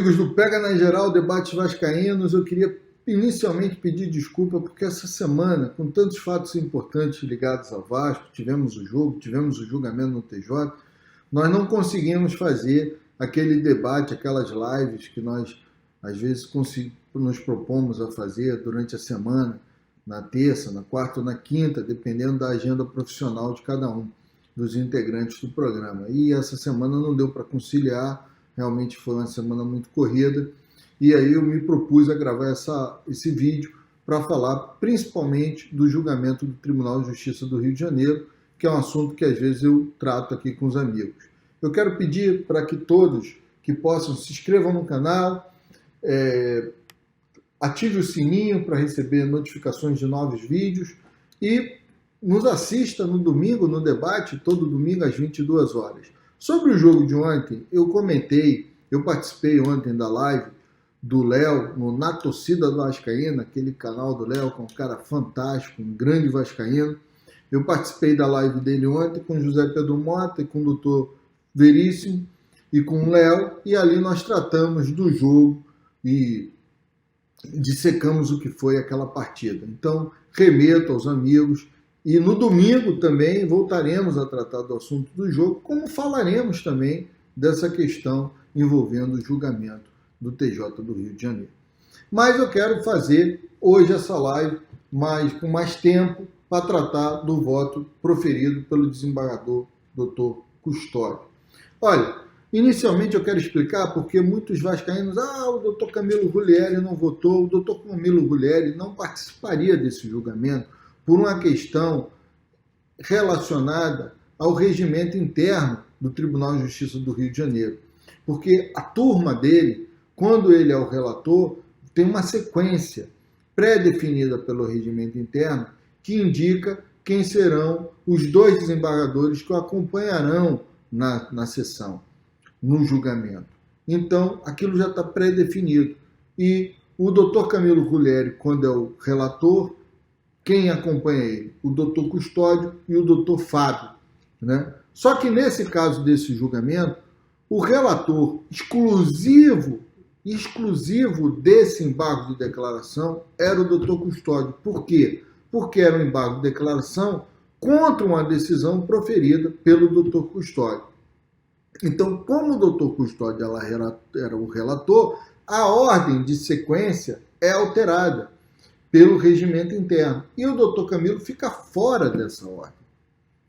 Amigos do Pega na Geral, debates vascaínos, eu queria inicialmente pedir desculpa porque essa semana, com tantos fatos importantes ligados ao Vasco, tivemos o jogo, tivemos o julgamento no TJ, nós não conseguimos fazer aquele debate, aquelas lives que nós às vezes nos propomos a fazer durante a semana, na terça, na quarta ou na quinta, dependendo da agenda profissional de cada um dos integrantes do programa. E essa semana não deu para conciliar. Realmente foi uma semana muito corrida, e aí eu me propus a gravar esse vídeo para falar principalmente do julgamento do Tribunal de Justiça do Rio de Janeiro, que é um assunto que às vezes eu trato aqui com os amigos. Eu quero pedir para que todos que possam se inscrevam no canal, ative o sininho para receber notificações de novos vídeos e nos assista no domingo, no debate, todo domingo às 22 horas. Sobre o jogo de ontem, eu participei ontem da live do Léo, Na Torcida do Vascaína, aquele canal do Léo, que é um cara fantástico, um grande vascaíno. Eu participei da live dele ontem com o José Pedro Mota, com o doutor Veríssimo e com o Léo, e ali nós tratamos do jogo e dissecamos o que foi aquela partida. Então, remeto aos amigos. E no domingo também voltaremos a tratar do assunto do jogo, como falaremos também dessa questão envolvendo o julgamento do TJ do Rio de Janeiro. Mas eu quero fazer hoje essa live com mais tempo para tratar do voto proferido pelo desembargador Dr. Custódio. Olha, inicialmente eu quero explicar porque muitos vascaínos, o doutor Camilo Rulieri não votou, o doutor Camilo Rulieri não participaria desse julgamento por uma questão relacionada ao regimento interno do Tribunal de Justiça do Rio de Janeiro. Porque a turma dele, quando ele é o relator, tem uma sequência pré-definida pelo regimento interno que indica quem serão os dois desembargadores que o acompanharão na sessão, no julgamento. Então, aquilo já está pré-definido. E o doutor Camilo Rulieri, quando é o relator, quem acompanha ele? O doutor Custódio e o doutor Fábio. Né? Só que nesse caso desse julgamento, o relator exclusivo desse embargo de declaração era o doutor Custódio. Por quê? Porque era um embargo de declaração contra uma decisão proferida pelo doutor Custódio. Então, como o doutor Custódio era o relator, a ordem de sequência é alterada pelo regimento interno. E o doutor Camilo fica fora dessa ordem.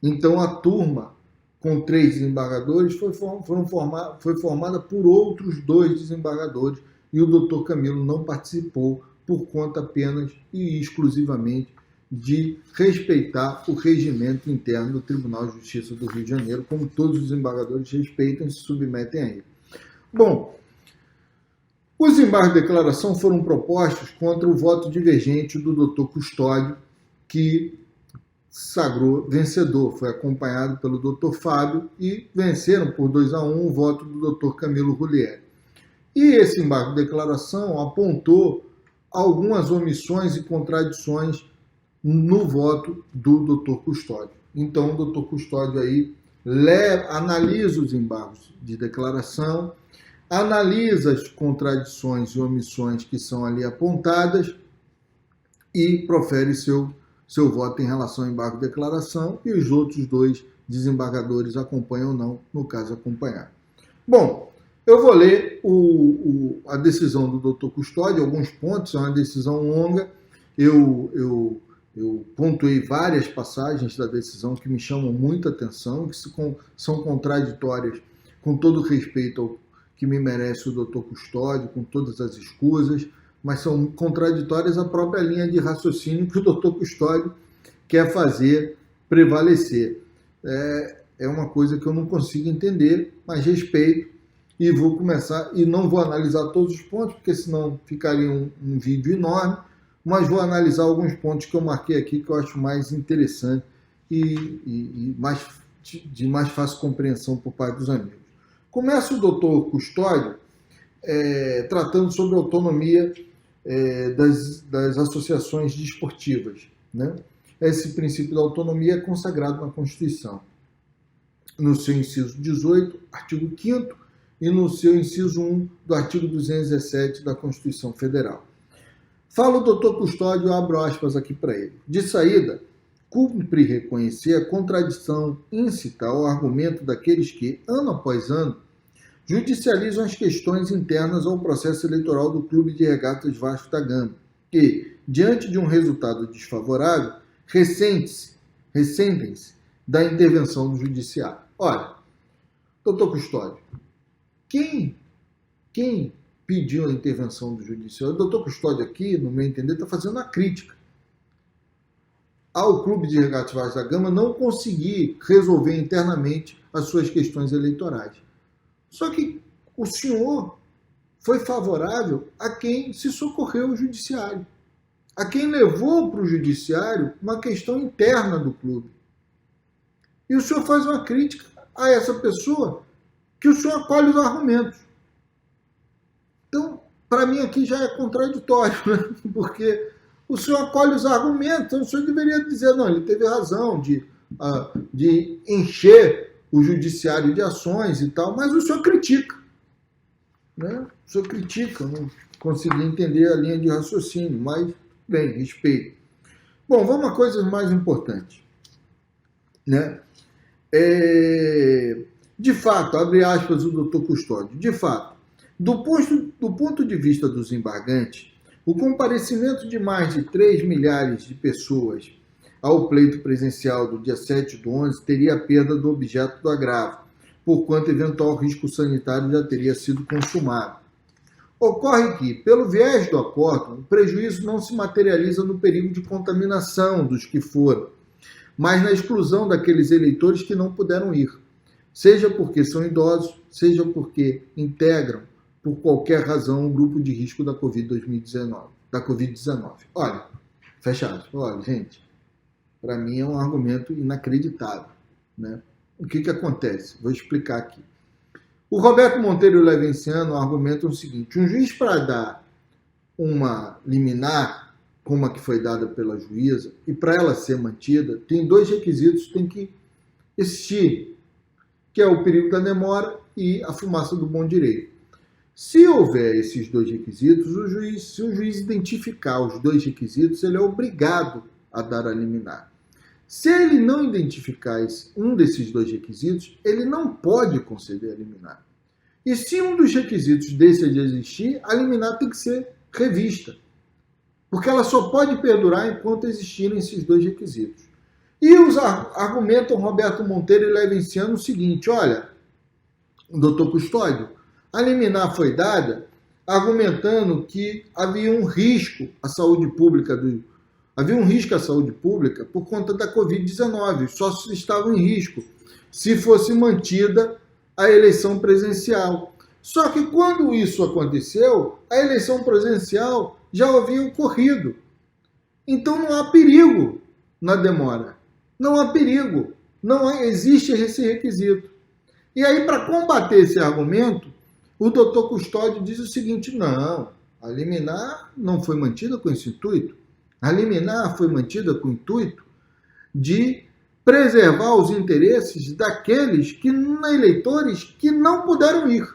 Então, a turma com 3 desembargadores foi formada por outros 2 desembargadores e o doutor Camilo não participou por conta apenas e exclusivamente de respeitar o regimento interno do Tribunal de Justiça do Rio de Janeiro, como todos os desembargadores respeitam e se submetem a ele. Bom, os embargos de declaração foram propostos contra o voto divergente do doutor Custódio, que sagrou vencedor. Foi acompanhado pelo doutor Fábio e venceram por 2-1 o voto do doutor Camilo Rulieri. E esse embargo de declaração apontou algumas omissões e contradições no voto do doutor Custódio. Então, o doutor Custódio aí analisa os embargos de declaração, analisa as contradições e omissões que são ali apontadas e profere seu voto em relação ao embargo de declaração e os outros 2 desembargadores acompanham ou não, no caso acompanhar. Bom, eu vou ler a decisão do doutor Custódio, alguns pontos, é uma decisão longa, eu pontuei várias passagens da decisão que me chamam muita atenção, que são contraditórias com todo respeito ao que me merece o doutor Custódio, com todas as escusas, mas são contraditórias à própria linha de raciocínio que o doutor Custódio quer fazer prevalecer. É uma coisa que eu não consigo entender, mas respeito e vou começar, e não vou analisar todos os pontos, porque senão ficaria um vídeo enorme, mas vou analisar alguns pontos que eu marquei aqui que eu acho mais interessante e de mais fácil compreensão por parte dos amigos. Começa o doutor Custódio tratando sobre a autonomia das associações desportivas. Né? Esse princípio da autonomia é consagrado na Constituição. No seu inciso 18, artigo 5º, e no seu inciso 1 do artigo 217 da Constituição Federal. Fala o doutor Custódio, abro aspas aqui para ele. De saída, cumpre reconhecer a contradição íncita ao argumento daqueles que, ano após ano, judicializam as questões internas ao processo eleitoral do Clube de Regatas Vasco da Gama, que, diante de um resultado desfavorável, ressentem-se da intervenção do Judiciário. Olha, doutor Custódio, quem pediu a intervenção do Judiciário? O doutor Custódio aqui, no meu entender, está fazendo uma crítica ao Clube de Regatas Vasco da Gama não conseguir resolver internamente as suas questões eleitorais. Só que o senhor foi favorável a quem se socorreu ao Judiciário, a quem levou para o Judiciário uma questão interna do clube. E o senhor faz uma crítica a essa pessoa que o senhor acolhe os argumentos. Então, para mim aqui já é contraditório, né? Porque o senhor acolhe os argumentos, então o senhor deveria dizer, não, ele teve razão de encher o Judiciário de ações e tal, mas o senhor critica. Né? O senhor critica, não consegui entender a linha de raciocínio, mas, bem, respeito. Bom, vamos a coisas mais importantes. Né? De fato, abre aspas o doutor Custódio, de fato, do ponto de vista dos embargantes, o comparecimento de mais de 3 milhares de pessoas ao pleito presencial do dia 7/11 teria a perda do objeto do agravo, porquanto eventual risco sanitário já teria sido consumado. Ocorre que, pelo viés do acordo, o prejuízo não se materializa no perigo de contaminação dos que foram, mas na exclusão daqueles eleitores que não puderam ir, seja porque são idosos, seja porque integram, por qualquer razão, um grupo de risco da Covid-19. Olha, fecha aspas, olha, gente, para mim é um argumento inacreditável. Né? O que acontece? Vou explicar aqui. O Roberto Monteiro e o Levenciano argumentam o seguinte: um juiz, para dar uma liminar, como a que foi dada pela juíza, e para ela ser mantida, tem 2 requisitos que tem que existir, que é o perigo da demora e a fumaça do bom direito. Se houver esses 2 requisitos, se o juiz identificar os 2 requisitos, ele é obrigado a dar a liminar. Se ele não identificar um desses 2 requisitos, ele não pode conceder a liminar. E se um dos requisitos deixa de existir, a liminar tem que ser revista, porque ela só pode perdurar enquanto existirem esses 2 requisitos. E argumentam Roberto Monteiro e Levenciano o seguinte: olha, doutor Custódio, a liminar foi dada argumentando que havia um risco à saúde pública por conta da Covid-19. Os sócios estavam em risco se fosse mantida a eleição presencial. Só que quando isso aconteceu, a eleição presencial já havia ocorrido. Então não há perigo na demora. Não há perigo. Não existe esse requisito. E aí, para combater esse argumento, o doutor Custódio diz o seguinte: não, a liminar não foi mantida com esse intuito. A liminar foi mantida com o intuito de preservar os interesses daqueles eleitores que não puderam ir.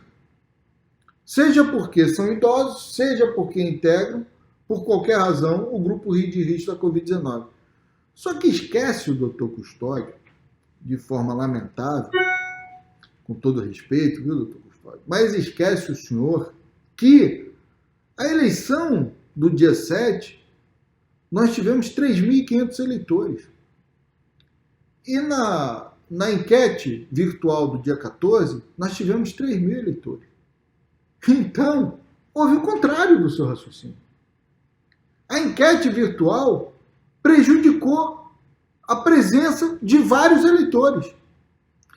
Seja porque são idosos, seja porque integram, por qualquer razão, o grupo de risco da Covid-19. Só que esquece o doutor Custódio, de forma lamentável, com todo respeito, viu, doutor Custódio? Mas esquece o senhor que a eleição do dia 7, nós tivemos 3.500 eleitores. E na enquete virtual do dia 14, nós tivemos 3.000 eleitores. Então, houve o contrário do seu raciocínio. A enquete virtual prejudicou a presença de vários eleitores.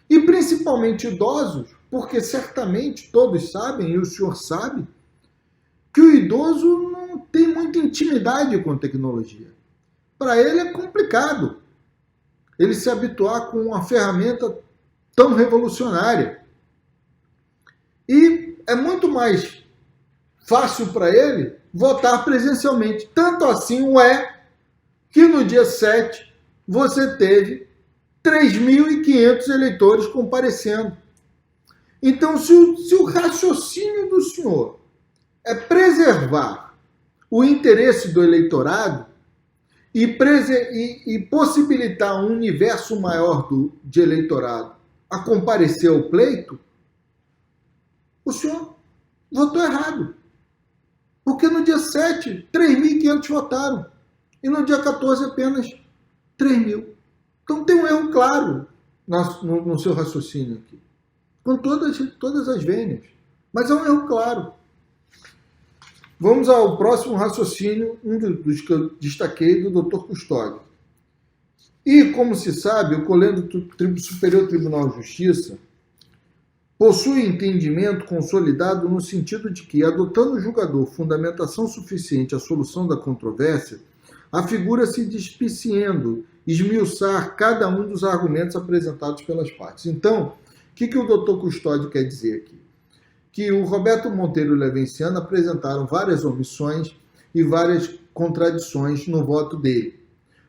E principalmente idosos, porque certamente todos sabem, e o senhor sabe, que o idoso não tem muita intimidade com tecnologia. Para ele é complicado ele se habituar com uma ferramenta tão revolucionária. E é muito mais fácil para ele votar presencialmente. Tanto assim que no dia 7 você teve 3.500 eleitores comparecendo. Então, se o raciocínio do senhor é preservar o interesse do eleitorado e possibilitar um universo maior de eleitorado a comparecer ao pleito, o senhor votou errado. Porque no dia 7, 3.500 votaram. E no dia 14, apenas 3.000. Então tem um erro claro no seu raciocínio aqui. Com todas as vênias. Mas é um erro claro. Vamos ao próximo raciocínio, um dos que eu destaquei, do Dr. Custódio. E, como se sabe, o Colégio do Superior Tribunal de Justiça possui entendimento consolidado no sentido de que, adotando o julgador fundamentação suficiente à solução da controvérsia, a figura se despiciando, esmiuçar cada um dos argumentos apresentados pelas partes. Então, o que o doutor Custódio quer dizer aqui? Que o Roberto Monteiro e o Levenciano apresentaram várias omissões e várias contradições no voto dele,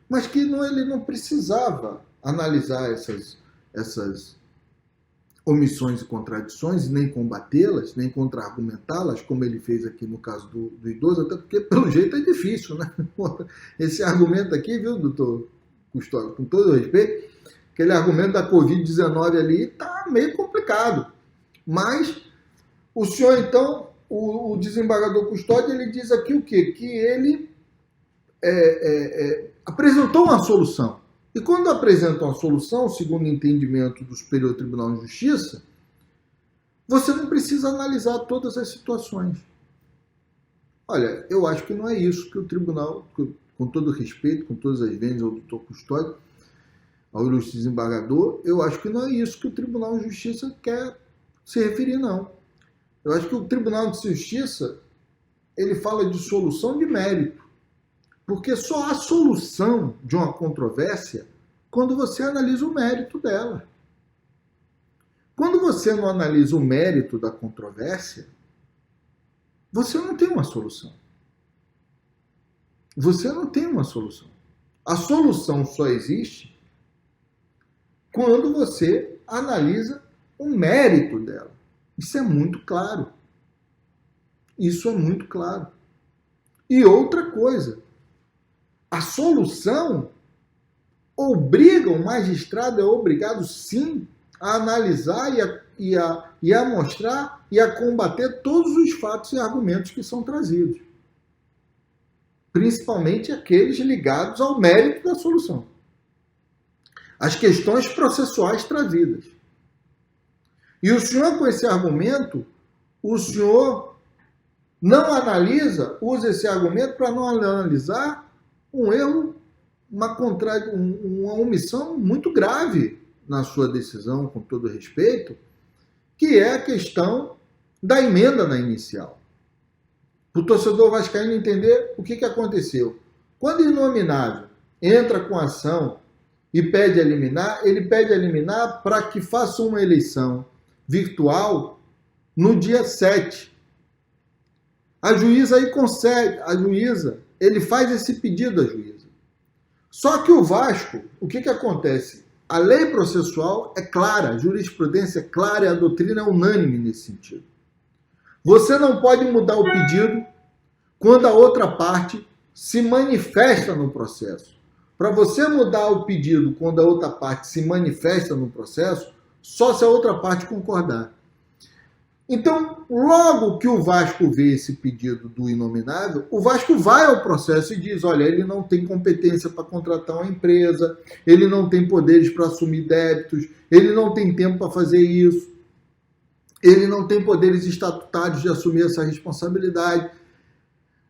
mas que ele não precisava analisar essas omissões e contradições, nem combatê-las, nem contra-argumentá-las, como ele fez aqui no caso do idoso, até porque, pelo jeito, é difícil, né? Esse argumento aqui, viu, doutor Custódio, com todo o respeito, aquele argumento da Covid-19 ali está meio complicado. Mas o senhor, então, o desembargador Custódio, ele diz aqui o quê? Que ele apresentou uma solução. E quando apresenta uma solução, segundo o entendimento do Superior Tribunal de Justiça, você não precisa analisar todas as situações. Olha, eu acho que não é isso que o tribunal, com todo respeito, com todas as vênias ao doutor Custódio, ao ilustre desembargador, eu acho que não é isso que o Tribunal de Justiça quer se referir, não. Eu acho que o Tribunal de Justiça, ele fala de solução de mérito. Porque só há solução de uma controvérsia quando você analisa o mérito dela. Quando você não analisa o mérito da controvérsia, você não tem uma solução. Você não tem uma solução. A solução só existe quando você analisa o mérito dela. Isso é muito claro. Isso é muito claro. E outra coisa, a solução obriga, o magistrado é obrigado sim a analisar e a mostrar e a combater todos os fatos e argumentos que são trazidos. Principalmente aqueles ligados ao mérito da solução. As questões processuais trazidas. E o senhor, com esse argumento, o senhor não analisa, usa esse argumento para não analisar um erro, uma omissão muito grave na sua decisão, com todo respeito, que é a questão da emenda na inicial. Para o torcedor vascaíno entender o que aconteceu. Quando o inominável entra com ação e pede a liminar, ele pede a liminar para que faça uma eleição virtual no dia 7. A juíza aí consegue, ele faz esse pedido à juíza. Só que o Vasco, o que acontece? A lei processual é clara, a jurisprudência é clara e a doutrina é unânime nesse sentido. Você não pode mudar o pedido quando a outra parte se manifesta no processo. Para você mudar o pedido quando a outra parte se manifesta no processo, só se a outra parte concordar. Então, logo que o Vasco vê esse pedido do inominável, o Vasco vai ao processo e diz, olha, ele não tem competência para contratar uma empresa, ele não tem poderes para assumir débitos, ele não tem tempo para fazer isso, ele não tem poderes estatutários de assumir essa responsabilidade.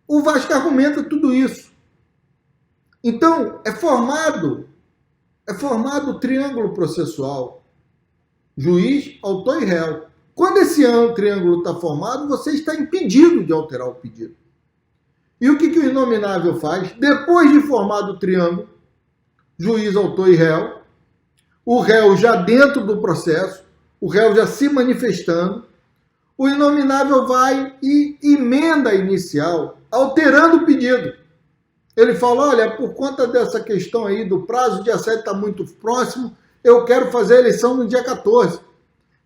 O Vasco argumenta tudo isso. Então, é formado o triângulo processual, juiz, autor e réu. Quando esse triângulo está formado, você está impedido de alterar o pedido. E o que o inominável faz? Depois de formado o triângulo, juiz, autor e réu, o réu já dentro do processo, o réu já se manifestando, o inominável vai e emenda a inicial, alterando o pedido. Ele fala, olha, por conta dessa questão aí do prazo, o dia 7 está muito próximo, eu quero fazer a eleição no dia 14.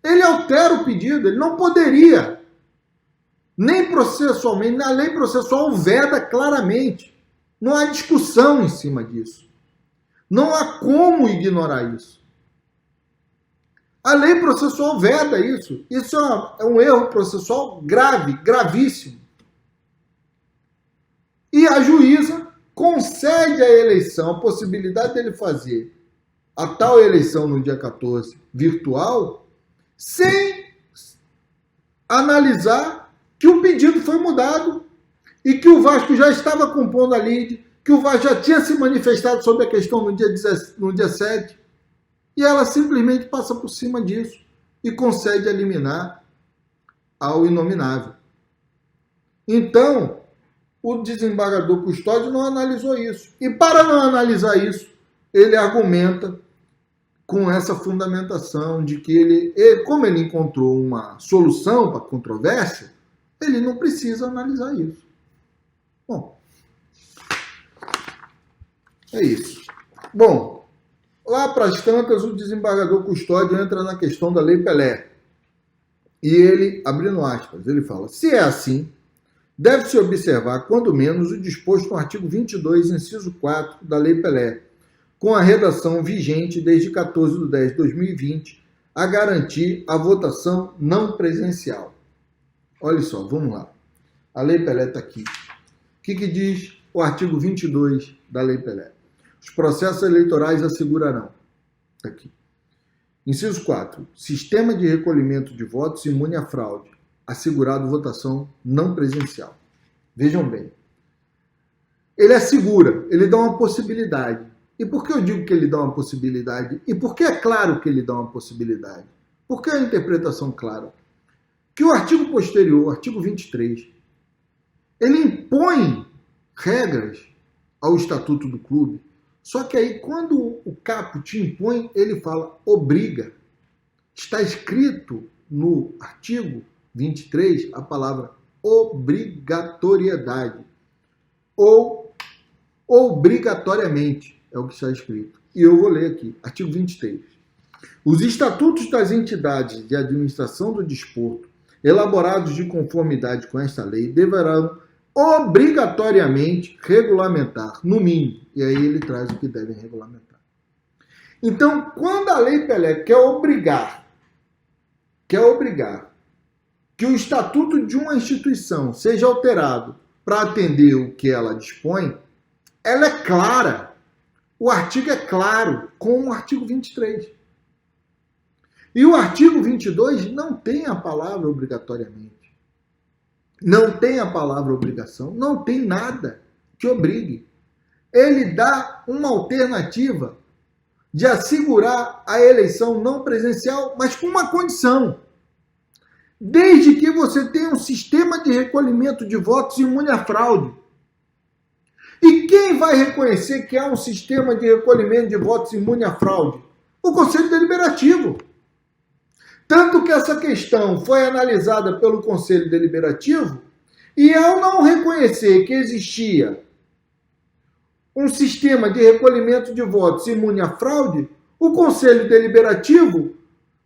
Ele altera o pedido, ele não poderia. Nem processualmente, na lei processual veda claramente. Não há discussão em cima disso. Não há como ignorar isso. A lei processual veda isso. Isso é um erro processual grave, gravíssimo. E a juíza concede à eleição a possibilidade dele fazer a tal eleição no dia 14 virtual, sem analisar que o pedido foi mudado e que o Vasco já estava compondo a lide, que o Vasco já tinha se manifestado sobre a questão no dia 7, e ela simplesmente passa por cima disso e concede a liminar ao inominável. Então, o desembargador Custódio não analisou isso. E para não analisar isso, ele argumenta com essa fundamentação de que ele, como ele encontrou uma solução para a controvérsia, ele não precisa analisar isso. Bom, é isso. Bom, lá para as tantas, o desembargador Custódio entra na questão da Lei Pelé. E ele, abrindo aspas, ele fala: se é assim, deve-se observar, quando menos, o disposto no artigo 22, inciso 4 da Lei Pelé, com a redação vigente desde 14 de 10 de 2020, a garantir a votação não presencial. Olha só, vamos lá. A Lei Pelé está aqui. O que diz o artigo 22 da Lei Pelé? Os processos eleitorais assegurarão. Está aqui. Inciso 4. Sistema de recolhimento de votos imune à fraude. Assegurado votação não presencial. Vejam bem. Ele assegura, ele dá uma possibilidade. E por que eu digo que ele dá uma possibilidade? E por que é claro que ele dá uma possibilidade? Por que a interpretação clara? Que o artigo posterior, o artigo 23, ele impõe regras ao estatuto do clube, só que aí quando o capo te impõe, ele fala obriga. Está escrito no artigo 23 a palavra obrigatoriedade ou obrigatoriamente, é o que está escrito. E eu vou ler aqui, artigo 23. Os estatutos das entidades de administração do desporto, elaborados de conformidade com esta lei, deverão obrigatoriamente regulamentar, no mínimo. E aí ele traz o que devem regulamentar. Então, quando a Lei Pelé quer obrigar que o estatuto de uma instituição seja alterado para atender o que ela dispõe, ela é clara. O artigo é claro, como o artigo 23. E o artigo 22 não tem a palavra obrigatoriamente. Não tem a palavra obrigação. Não tem nada que obrigue. Ele dá uma alternativa de assegurar a eleição não presencial, mas com uma condição. Desde que você tenha um sistema de recolhimento de votos imune à fraude. E quem vai reconhecer que há um sistema de recolhimento de votos imune à fraude? O Conselho Deliberativo. Tanto que essa questão foi analisada pelo Conselho Deliberativo e, ao não reconhecer que existia um sistema de recolhimento de votos imune à fraude, o Conselho Deliberativo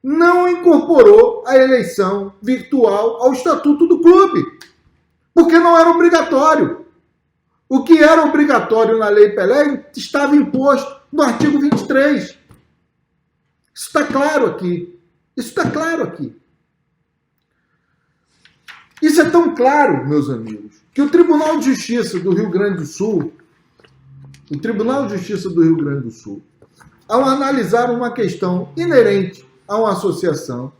não incorporou a eleição virtual ao Estatuto do Clube, porque não era obrigatório. O que era obrigatório na Lei Pelé estava imposto no artigo 23. Isso está claro aqui. Isso está claro aqui. Isso é tão claro, meus amigos, que o Tribunal de Justiça do Rio Grande do Sul, ao analisar uma questão inerente a uma associação,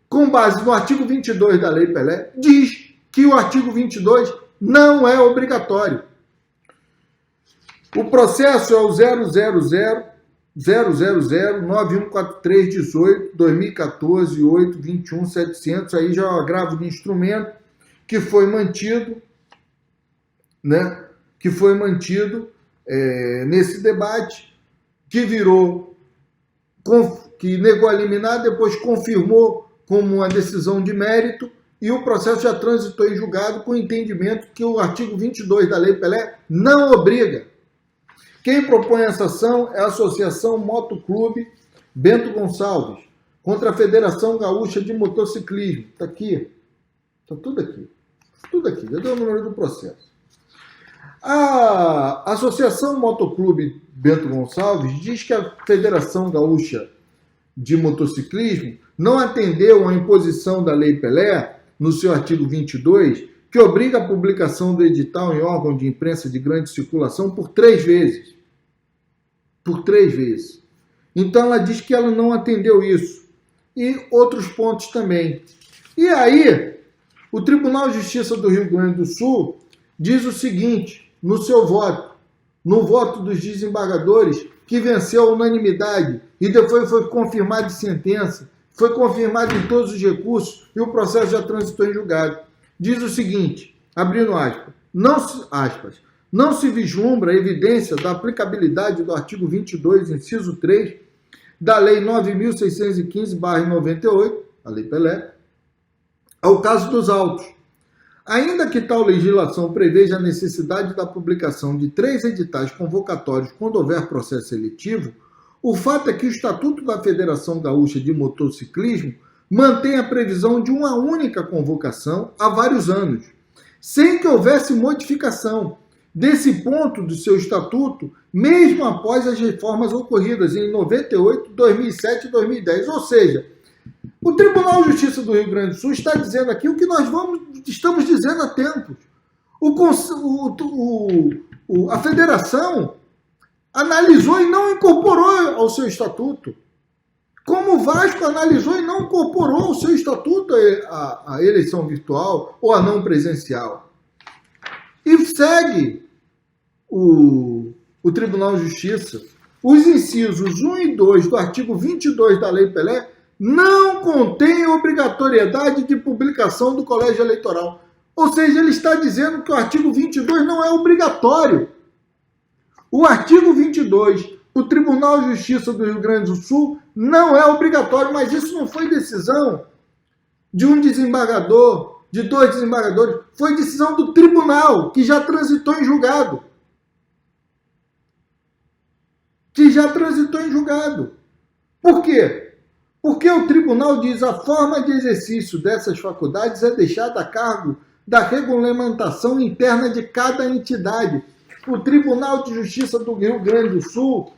com base no artigo 22 da Lei Pelé, diz que o artigo 22 não é obrigatório. O processo é o 000914318-2014-821-700, aí já é o agravo de instrumento que foi mantido, né? Que foi mantido nesse debate, que virou, que negou a liminar, depois confirmou como uma decisão de mérito, e o processo já transitou em julgado com o entendimento que o artigo 22 da Lei Pelé não obriga. Quem propõe essa ação é a Associação Motoclube Bento Gonçalves, contra a Federação Gaúcha de Motociclismo. Está aqui. Está tudo aqui. Tudo aqui. Já deu o número do processo. A Associação Motoclube Bento Gonçalves diz que a Federação Gaúcha de Motociclismo não atendeu à imposição da Lei Pelé, no seu artigo 22, que obriga a publicação do edital em órgão de imprensa de grande circulação por 3 vezes. Por 3 vezes. Então ela diz que ela não atendeu isso. E outros pontos também. E aí, o Tribunal de Justiça do Rio Grande do Sul diz o seguinte, no seu voto, no voto dos desembargadores, que venceu a unanimidade e depois foi confirmado em sentença, foi confirmado em todos os recursos e o processo já transitou em julgado. Diz o seguinte, abrindo aspas, não se vislumbra a evidência da aplicabilidade do artigo 22, inciso 3, da Lei 9.615/98, a Lei Pelé, ao caso dos autos. Ainda que tal legislação preveja a necessidade da publicação de 3 editais convocatórios quando houver processo seletivo, o fato é que o Estatuto da Federação Gaúcha de Motociclismo mantém a previsão de uma única convocação há vários anos, sem que houvesse modificação desse ponto do seu estatuto, mesmo após as reformas ocorridas em 98, 2007 e 2010. Ou seja, o Tribunal de Justiça do Rio Grande do Sul está dizendo aqui o que nós estamos dizendo há tempos. A federação analisou e não incorporou ao seu estatuto. Como o Vasco analisou e não incorporou ao seu estatuto a eleição virtual ou a não presencial. E segue o Tribunal de Justiça. Os incisos 1 e 2 do artigo 22 da Lei Pelé não contém obrigatoriedade de publicação do colégio eleitoral. Ou seja, ele está dizendo que o artigo 22 não é obrigatório. O artigo 22, o Tribunal de Justiça do Rio Grande do Sul, não é obrigatório, mas isso não foi decisão de um desembargador, de 2 desembargadores, foi decisão do tribunal, que já transitou em julgado. Por quê? Porque o tribunal diz a forma de exercício dessas faculdades é deixada a cargo da regulamentação interna de cada entidade. O Tribunal de Justiça do Rio Grande do Sul,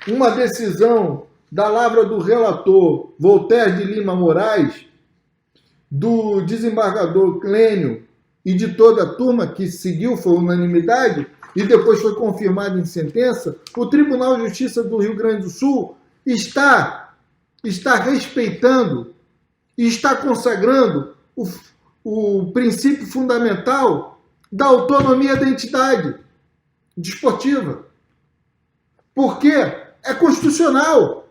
uma decisão da lavra do relator Voltaire de Lima Moraes, do desembargador Clênio e de toda a turma que seguiu, foi unanimidade, e depois foi confirmado em sentença, o Tribunal de Justiça do Rio Grande do Sul está respeitando e está consagrando o princípio fundamental da autonomia da entidade desportiva. Porque é constitucional.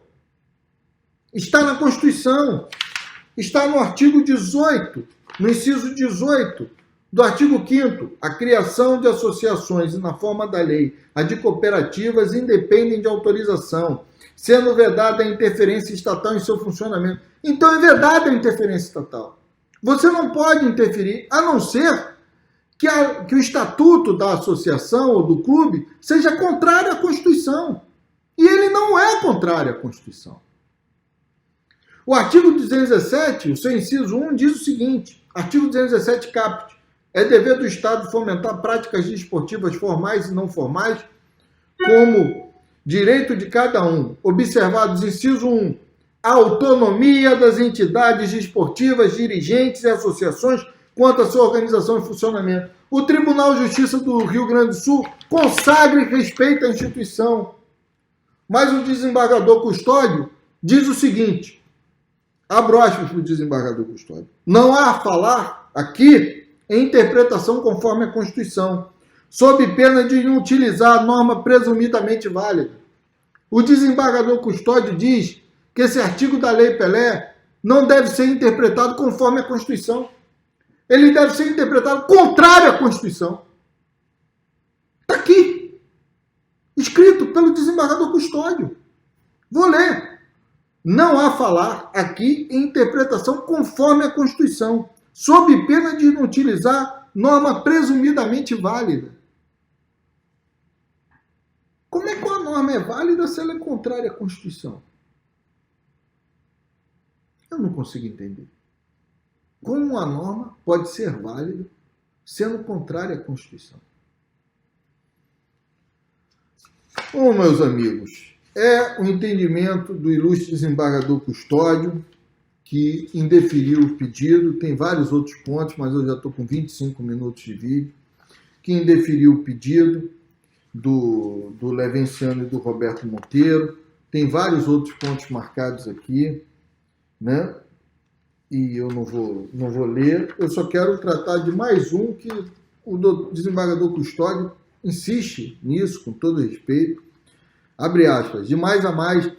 Está na Constituição. Está no artigo 18, no inciso 18 do artigo 5º, a criação de associações e na forma da lei, a de cooperativas independem de autorização, sendo vedada a interferência estatal em seu funcionamento. Então é vedada a interferência estatal. Você não pode interferir, a não ser que o estatuto da associação ou do clube seja contrário à Constituição. E ele não é contrário à Constituição. O artigo 217, o seu inciso 1, diz o seguinte, artigo 217 caput, é dever do Estado fomentar práticas desportivas formais e não formais, como direito de cada um, observados inciso 1, a autonomia das entidades desportivas, dirigentes e associações quanto à sua organização e funcionamento. O Tribunal de Justiça do Rio Grande do Sul consagra e respeita a instituição. Mas o desembargador Custódio diz o seguinte, abro aspas para o desembargador Custódio, não há a falar aqui em interpretação conforme a Constituição, sob pena de inutilizar a norma presumidamente válida. O desembargador Custódio diz que esse artigo da Lei Pelé não deve ser interpretado conforme a Constituição. Ele deve ser interpretado contrário à Constituição. Está aqui, escrito pelo desembargador Custódio. Vou ler. Não há falar aqui em interpretação conforme a Constituição, sob pena de inutilizar norma presumidamente válida. Como é que uma norma é válida se ela é contrária à Constituição? Eu não consigo entender. Como uma norma pode ser válida sendo contrária à Constituição? Bom, meus amigos, é o entendimento do ilustre desembargador Custódio, que indeferiu o pedido, tem vários outros pontos, mas eu já estou com 25 minutos de vídeo, que indeferiu o pedido do Levenciano e do Roberto Monteiro, tem vários outros pontos marcados aqui, né? E eu não vou ler, eu só quero tratar de mais um que o desembargador Custódio insiste nisso, com todo respeito, abre aspas, de mais a mais,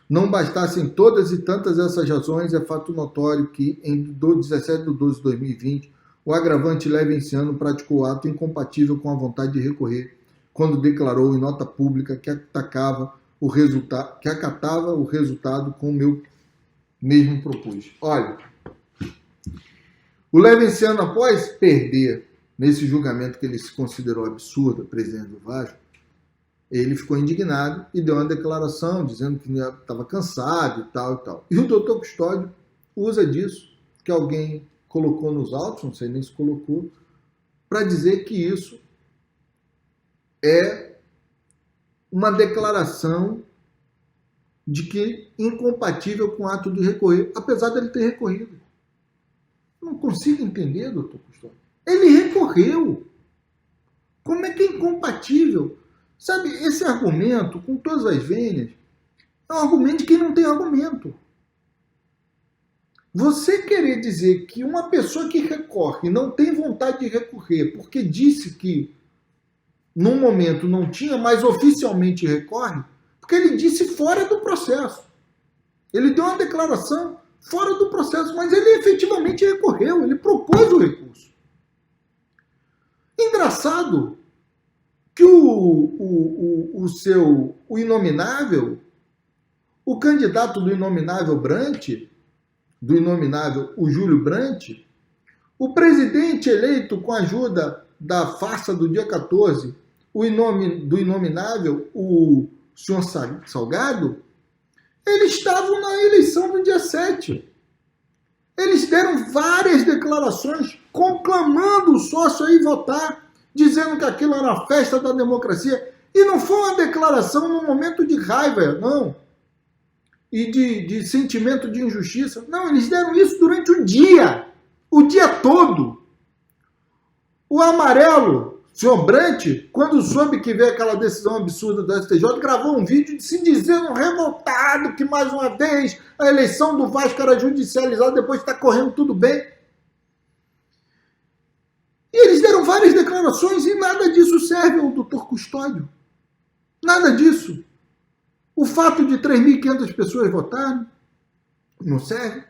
não bastassem todas e tantas essas razões, é fato notório que, em 17 de 12 de 2020, o agravante Levenciano praticou ato incompatível com a vontade de recorrer, quando declarou em nota pública que acatava o resultado como eu mesmo propus. Olha, o Levenciano, após perder nesse julgamento que ele se considerou absurdo, presidente do Vasco, ele ficou indignado e deu uma declaração dizendo que estava cansado e tal e tal. E o doutor Custódio usa disso, que alguém colocou nos autos, não sei nem se colocou, para dizer que isso é uma declaração de que incompatível com o ato de recorrer, apesar dele ter recorrido. Não consigo entender, doutor Custódio. Ele recorreu. Como é que é incompatível? Sabe, esse argumento, com todas as vênias, é um argumento de quem não tem argumento. Você querer dizer que uma pessoa que recorre não tem vontade de recorrer porque disse que num momento não tinha, mas oficialmente recorre, porque ele disse fora do processo. Ele deu uma declaração fora do processo, mas ele efetivamente recorreu, ele propôs o recurso. Engraçado que o inominável, o candidato do inominável Brandt, do inominável o Júlio Brandt, o presidente eleito com a ajuda da farsa do dia 14, do inominável, o senhor Salgado, eles estavam na eleição do dia 7. Eles deram várias declarações conclamando o sócio a ir votar, dizendo que aquilo era a festa da democracia. E não foi uma declaração num momento de raiva, não. E de sentimento de injustiça. Não, eles deram isso durante o dia todo. O amarelo, senhor Brandt, quando soube que veio aquela decisão absurda do STJ, gravou um vídeo se dizendo revoltado que, mais uma vez, a eleição do Vasco era judicializada, depois está correndo tudo bem. E eles deram várias declarações e nada disso serve ao doutor Custódio. Nada disso. O fato de 3.500 pessoas votarem não serve.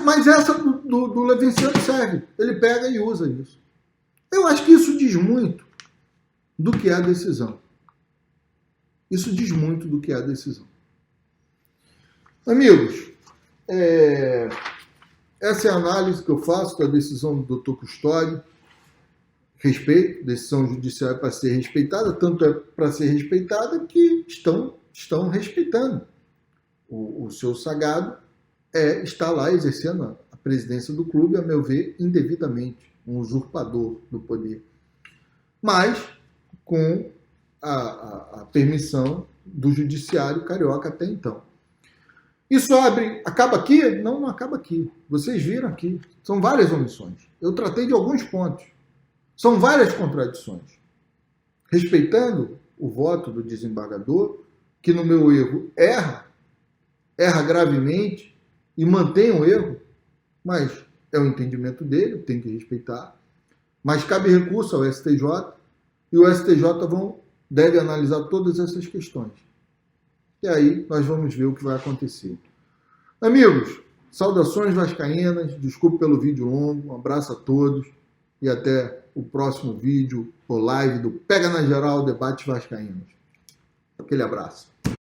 Mas essa do Levenciano serve. Ele pega e usa isso. Eu acho que isso diz muito do que é a decisão. Isso diz muito do que é a decisão. Amigos, essa é a análise que eu faço da decisão do doutor Custódio. Respeito, decisão judicial é para ser respeitada, tanto é para ser respeitada que estão respeitando. O seu Salgado está lá exercendo a presidência do clube, a meu ver, indevidamente, um usurpador do poder. Mas com a permissão do judiciário carioca até então. Isso acaba aqui? Não acaba aqui. Vocês viram aqui. São várias omissões. Eu tratei de alguns pontos. São várias contradições. Respeitando o voto do desembargador, que no meu erro erra gravemente e mantém o erro, mas é o entendimento dele, tem que respeitar. Mas cabe recurso ao STJ e o STJ deve analisar todas essas questões. E aí nós vamos ver o que vai acontecer. Amigos, saudações vascaínas, desculpe pelo vídeo longo, um abraço a todos e até o próximo vídeo ou live do Pega na Geral Debates Vascaínos. Aquele abraço.